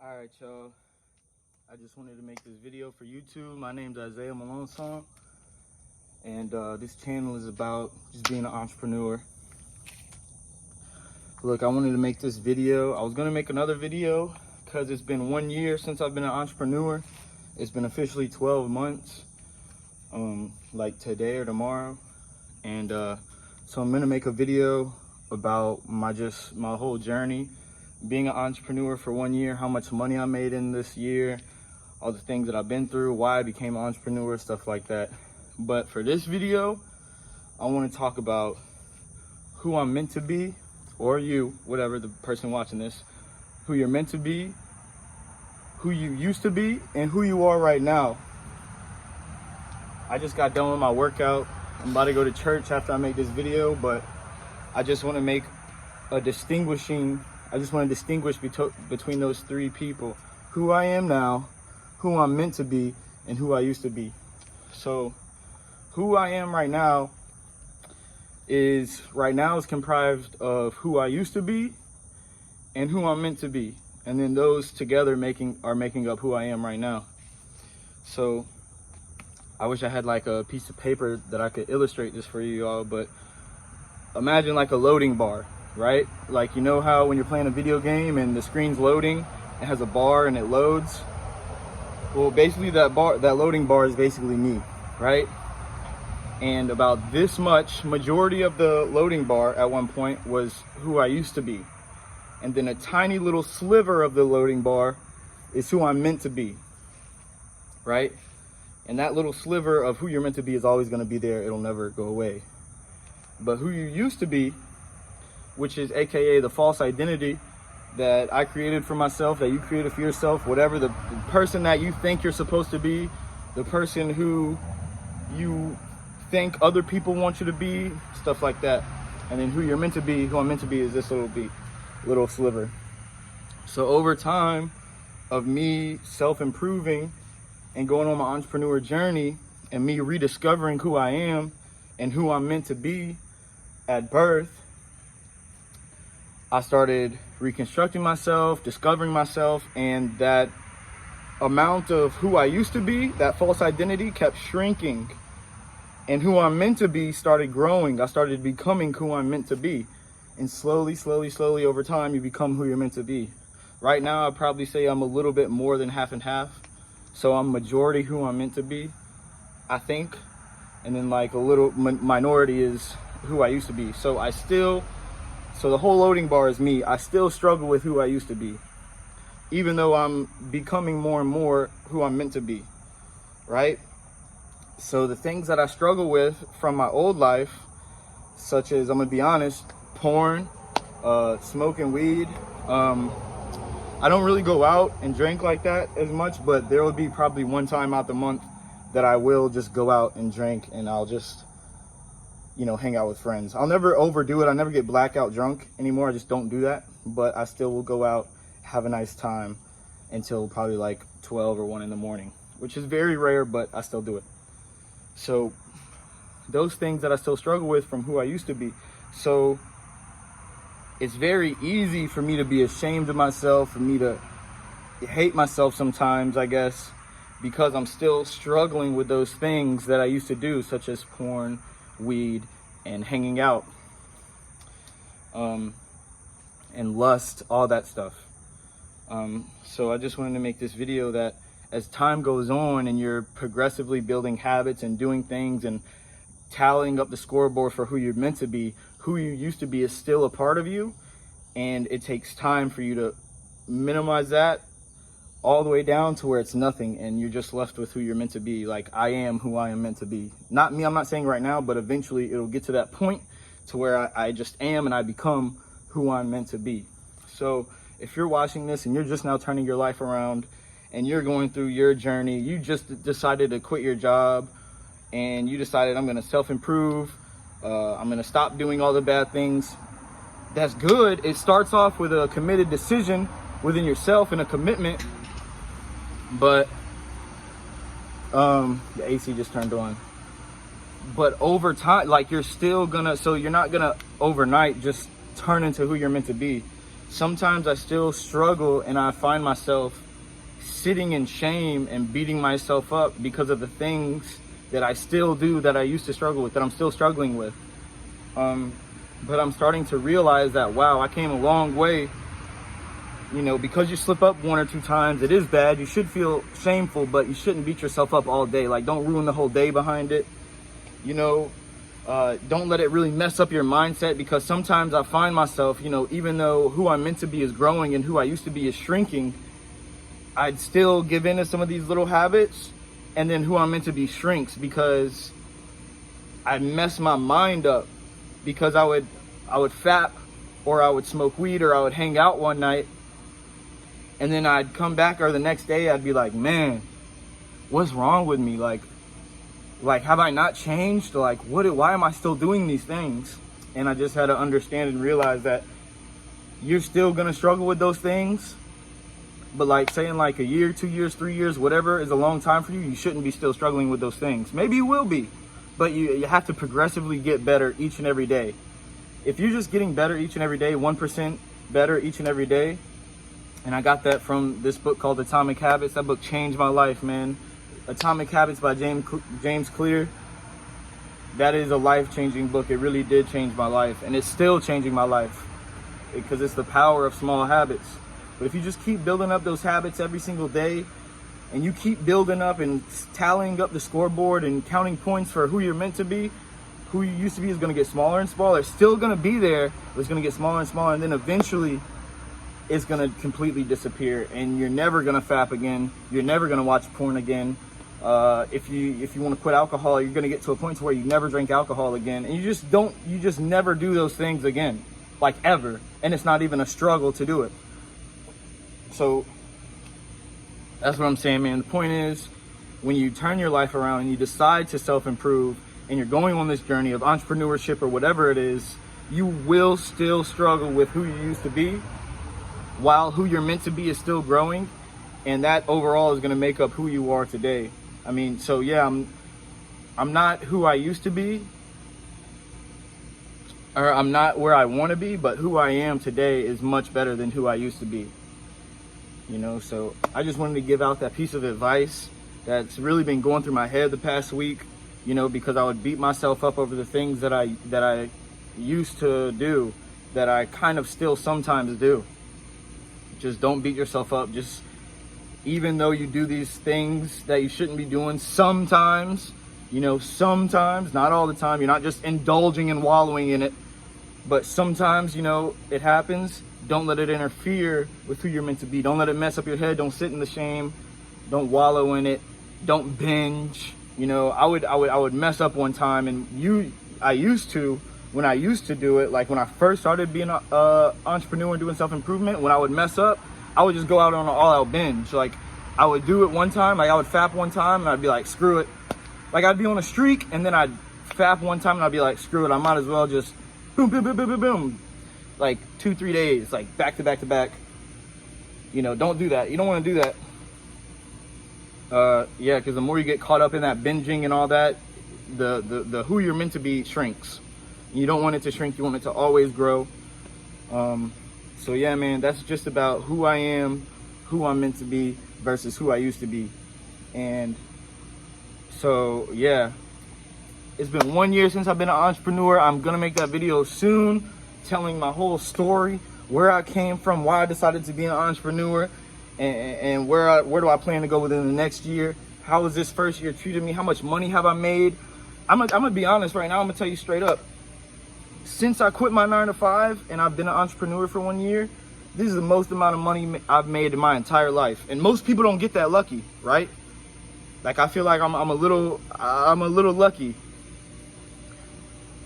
Alright, y'all. I just wanted to make this video for YouTube. My name's Isaiah Malone, and this channel is about just being an entrepreneur. Look, I wanted to make this video. I was gonna make another video because it's been 1 year since I've been an entrepreneur. It's been officially 12 months, like today or tomorrow. And so I'm gonna make a video about my whole journey being an entrepreneur for 1 year, how much money I made in this year, all the things that I've been through, why I became an entrepreneur, stuff like that. But for this video, I want to talk about who I'm meant to be, or you, whatever, the person watching this, who you're meant to be, who you used to be, and who you are right now. I just got done with my workout. I'm about to go to church after I make this video, but I just want to make a distinguish between those three people: who I am now, who I'm meant to be, and who I used to be. So who I am right now is comprised of who I used to be and who I'm meant to be, and then those together are making up who I am right now. So I wish I had like a piece of paper that I could illustrate this for you all, but imagine like a loading bar, right? Like, you know how when you're playing a video game and the screen's loading, it has a bar and it loads? Well, basically that loading bar is basically me, right? And about this much, majority of the loading bar at one point was who I used to be. And then a tiny little sliver of the loading bar is who I'm meant to be, right? And that little sliver of who you're meant to be is always going to be there. It'll never go away. But who you used to be, which is AKA the false identity that I created for myself, that you created for yourself, whatever, the person that you think you're supposed to be, the person who you think other people want you to be, stuff like that. And then who you're meant to be, who I'm meant to be, is this little sliver. So over time of me self-improving and going on my entrepreneur journey and me rediscovering who I am and who I'm meant to be at birth, I started reconstructing myself, discovering myself, and that amount of who I used to be, that false identity, kept shrinking. And who I'm meant to be started growing. I started becoming who I'm meant to be. And slowly over time, you become who you're meant to be. Right now, I'd probably say I'm a little bit more than half and half. So I'm majority who I'm meant to be, I think. And then like a little minority is who I used to be. So the whole loading bar is me. I still struggle with who I used to be, even though I'm becoming more and more who I'm meant to be, right? So the things that I struggle with from my old life, such as, I'm gonna be honest, porn, smoking weed. I don't really go out and drink like that as much, but there will be probably one time out the month that I will just go out and drink, and I'll just, hang out with friends. I'll never overdo it. I never get blackout drunk anymore. I just don't do that, but I still will go out, have a nice time until probably like 12 or 1 in the morning, which is very rare, but I still do it. So those things that I still struggle with from who I used to be. So it's very easy for me to be ashamed of myself, for me to hate myself sometimes, I guess, because I'm still struggling with those things that I used to do, such as porn, weed, and hanging out, and lust, all that stuff. So I just wanted to make this video that as time goes on and you're progressively building habits and doing things and tallying up the scoreboard for who you're meant to be, who you used to be is still a part of you, and it takes time for you to minimize that all the way down to where it's nothing, and you're just left with who you're meant to be. Like, I am who I am meant to be. Not me, I'm not saying right now, but eventually it'll get to that point to where I just am and I become who I'm meant to be. So if you're watching this and you're just now turning your life around and you're going through your journey, you just decided to quit your job and you decided, I'm gonna self-improve, I'm gonna stop doing all the bad things, that's good. It starts off with a committed decision within yourself and a commitment. But the AC just turned on. But over time, like, you're still gonna, so you're not gonna overnight just turn into who you're meant to be. sometimes I still struggle, and I find myself sitting in shame and beating myself up because of the things that I still do that I used to struggle with, that I'm still struggling with. But I'm starting to realize that, wow, I came a long way. You know, because you slip up 1 or 2 times, it is bad. You should feel shameful, but you shouldn't beat yourself up all day. Like, don't ruin the whole day behind it. You know, don't let it really mess up your mindset, because sometimes I find myself, you know, even though who I'm meant to be is growing and who I used to be is shrinking, I'd still give in to some of these little habits, and then who I'm meant to be shrinks, because I mess my mind up. Because I would fap, or I would smoke weed, or I would hang out one night, and then I'd come back, or the next day I'd be like, man, what's wrong with me? Like have I not changed? Like, why am I still doing these things? And I just had to understand and realize that you're still gonna struggle with those things, but like saying like a year, 2 years, 3 years, whatever is a long time for you, you shouldn't be still struggling with those things. Maybe you will be, but you have to progressively get better each and every day. If you're just getting better each and every day, 1% better each and every day, and I got that from this book called Atomic Habits. That book changed my life, man. Atomic Habits by James Clear. That is a life-changing book. It really did change my life, and it's still changing my life, because it's the power of small habits. But if you just keep building up those habits every single day, and you keep building up and tallying up the scoreboard and counting points for who you're meant to be, who you used to be is going to get smaller and smaller. It's still going to be there, but it's going to get smaller and smaller, and then eventually it's going to completely disappear, and you're never going to fap again. You're never going to watch porn again. If you want to quit alcohol, you're going to get to a point where you never drink alcohol again, and you just never do those things again, like ever, and it's not even a struggle to do it. So that's what I'm saying, man. The point is, when you turn your life around and you decide to self-improve, and you're going on this journey of entrepreneurship or whatever it is, you will still struggle with who you used to be, while who you're meant to be is still growing, and that overall is going to make up who you are today. I mean, so yeah, I'm not who I used to be, or I'm not where I want to be, but who I am today is much better than who I used to be. You know, so I just wanted to give out that piece of advice that's really been going through my head the past week, you know, because I would beat myself up over the things that I used to do, that I kind of still sometimes do. Just don't beat yourself up. Just, even though you do these things that you shouldn't be doing sometimes, you know, sometimes, not all the time, you're not just indulging and wallowing in it, but sometimes, you know, it happens. Don't let it interfere with who you're meant to be. Don't let it mess up your head. Don't sit in the shame. Don't wallow in it. Don't binge. You know, I would mess up one time, and I used to, when I used to do it, like when I first started being an entrepreneur and doing self-improvement, when I would mess up, I would just go out on an all-out binge. Like, I would do it one time, like I would fap one time, and I'd be like, screw it. Like, I'd be on a streak, and then I'd fap one time, and I'd be like, screw it, I might as well just boom, boom, boom, boom, boom, boom. Like 2-3 days, like back to back to back. You know, don't do that. You don't want to do that. Yeah, because the more you get caught up in that binging and all that, the who you're meant to be shrinks. You don't want it to shrink. You want it to always grow. So yeah, man, that's just about who I am, who I'm meant to be versus who I used to be. And so yeah, it's been 1 year since I've been an entrepreneur. I'm gonna make that video soon, telling my whole story, where I came from, why I decided to be an entrepreneur, and where do I plan to go within the next year. How has this first year treated me? How much money have I made? I'm gonna be honest right now. I'm gonna tell you straight up. Since I quit my 9-to-5 and I've been an entrepreneur for 1 year, this is the most amount of money I've made in my entire life. And most people don't get that lucky, right? Like, I feel like I'm a little lucky.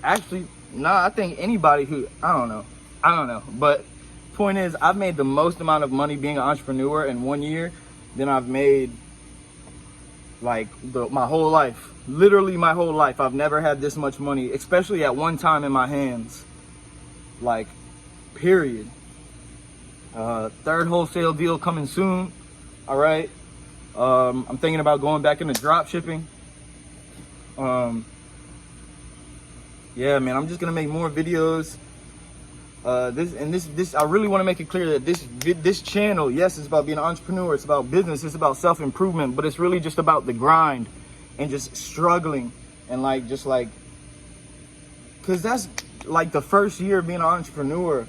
Actually, nah, I think anybody who, I don't know. But point is, I've made the most amount of money being an entrepreneur in 1 year than I've made like my whole life. Literally my whole life. I've never had this much money, especially at one time, in my hands. Like, period. Third wholesale deal coming soon. All right. I'm thinking about going back into drop shipping. Yeah, man, I'm just gonna make more videos. This I really want to make it clear that this channel, yes, it's about being an entrepreneur, it's about business, it's about self-improvement, but it's really just about the grind and just struggling and because that's like the first year of being an entrepreneur,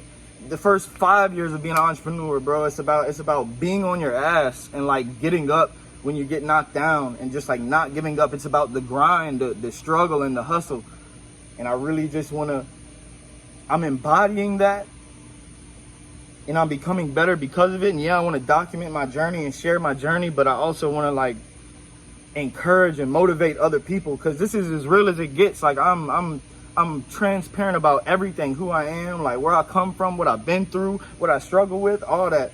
the first 5 years of being an entrepreneur, bro. It's about being on your ass and like getting up when you get knocked down and just like not giving up. It's about the grind, the struggle and the hustle. And I really just I'm embodying that, and I'm becoming better because of it. And yeah, I want to document my journey and share my journey, but I also want to like encourage and motivate other people, because this is as real as it gets. Like I'm transparent about everything, who I am, like where I come from, what I've been through, what I struggle with, all that.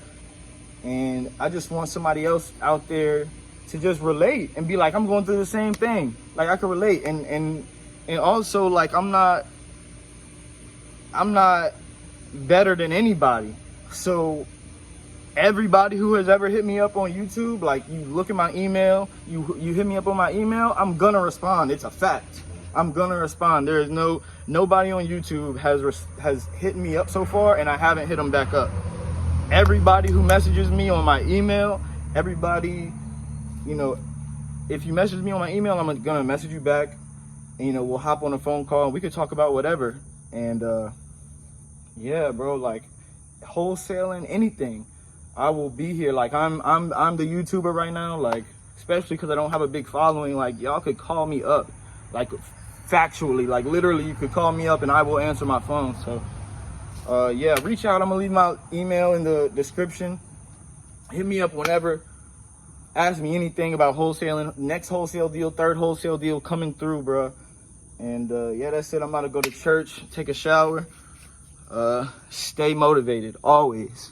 And I just want somebody else out there to just relate and be like, I'm going through the same thing. Like I can relate. And also like I'm not better than anybody. So everybody who has ever hit me up on YouTube, like you look at my email, you hit me up on my email, I'm gonna respond. It's a fact. I'm gonna respond. There is nobody on YouTube has hit me up so far and I haven't hit them back up. Everybody who messages me on my email, everybody, you know, if you message me on my email, I'm gonna message you back, and you know, we'll hop on a phone call and we could talk about whatever. And yeah, bro, like wholesaling, anything, I will be here. Like I'm the YouTuber right now, like especially because I don't have a big following. Like y'all could call me up, like factually, like literally you could call me up and I will answer my phone. So yeah, reach out. I'm gonna leave my email in the description. Hit me up whenever. Ask me anything about wholesaling. Next wholesale deal, third wholesale deal coming through, bro. And yeah, that's it. I'm about to go to church, take a shower. Stay motivated always.